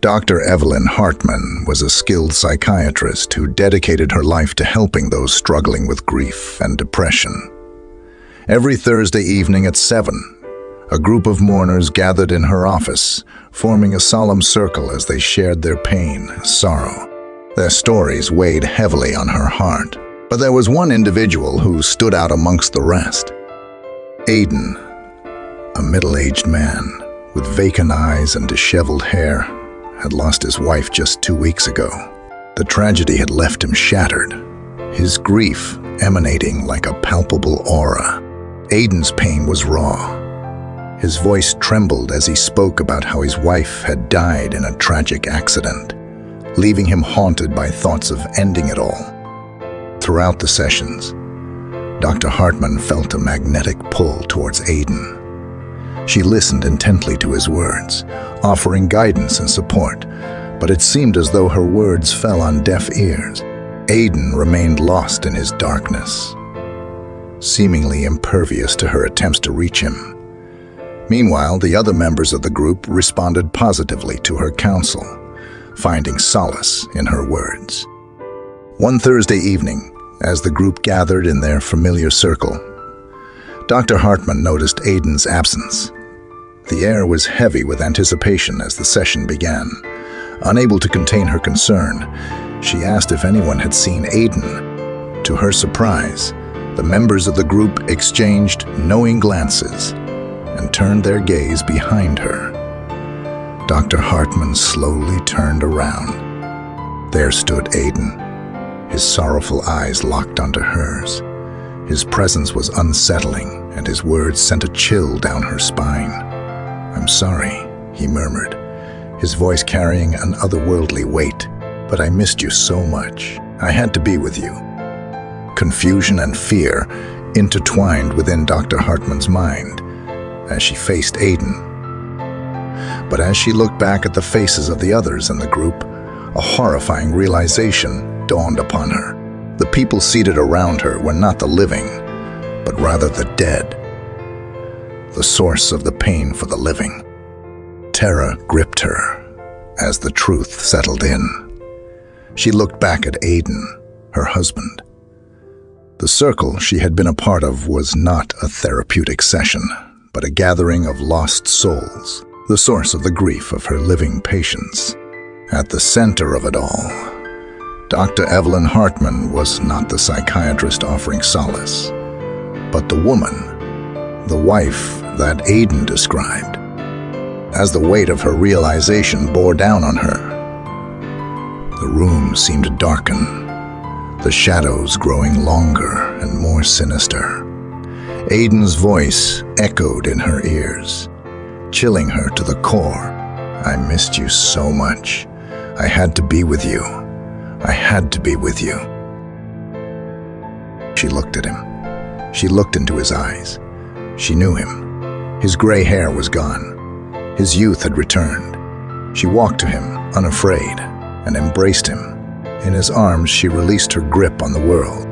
Dr. Evelyn Hartman was a skilled psychiatrist who dedicated her life to helping those struggling with grief and depression. Every Thursday evening at 7, a group of mourners gathered in her office, forming a solemn circle as they shared their pain and sorrow. Their stories weighed heavily on her heart, but there was one individual who stood out amongst the rest. Aidan, a middle-aged man with vacant eyes and disheveled hair, had lost his wife just 2 weeks ago. The tragedy had left him shattered, his grief emanating like a palpable aura. Aidan's pain was raw. His voice trembled as he spoke about how his wife had died in a tragic accident, leaving him haunted by thoughts of ending it all. Throughout the sessions, Dr. Hartman felt a magnetic pull towards Aidan. She listened intently to his words, offering guidance and support, but it seemed as though her words fell on deaf ears. Aidan remained lost in his darkness, seemingly impervious to her attempts to reach him. Meanwhile, the other members of the group responded positively to her counsel, finding solace in her words. One Thursday evening, as the group gathered in their familiar circle, Dr. Hartman noticed Aidan's absence. The air was heavy with anticipation as the session began. Unable to contain her concern, she asked if anyone had seen Aidan. To her surprise, the members of the group exchanged knowing glances and turned their gaze behind her. Dr. Hartman slowly turned around. There stood Aidan, his sorrowful eyes locked onto hers. His presence was unsettling, and his words sent a chill down her spine. "I'm sorry," he murmured, his voice carrying an otherworldly weight, "but I missed you so much. I had to be with you." Confusion and fear intertwined within Dr. Hartman's mind as she faced Aidan. But as she looked back at the faces of the others in the group, a horrifying realization dawned upon her. The people seated around her were not the living, but rather the dead, the source of the pain for the living. Terror gripped her as the truth settled in. She looked back at Aidan, her husband. The circle she had been a part of was not a therapeutic session, but a gathering of lost souls, the source of the grief of her living patients. At the center of it all, Dr. Evelyn Hartman was not the psychiatrist offering solace, but the woman, the wife that Aidan described. As the weight of her realization bore down on her, the room seemed to darken, the shadows growing longer and more sinister. Aidan's voice echoed in her ears, chilling her to the core. "I missed you so much. I had to be with you. I had to be with you." She looked at him. She looked into his eyes. She knew him. His gray hair was gone. His youth had returned. She walked to him, unafraid, and embraced him. In his arms, she released her grip on the world.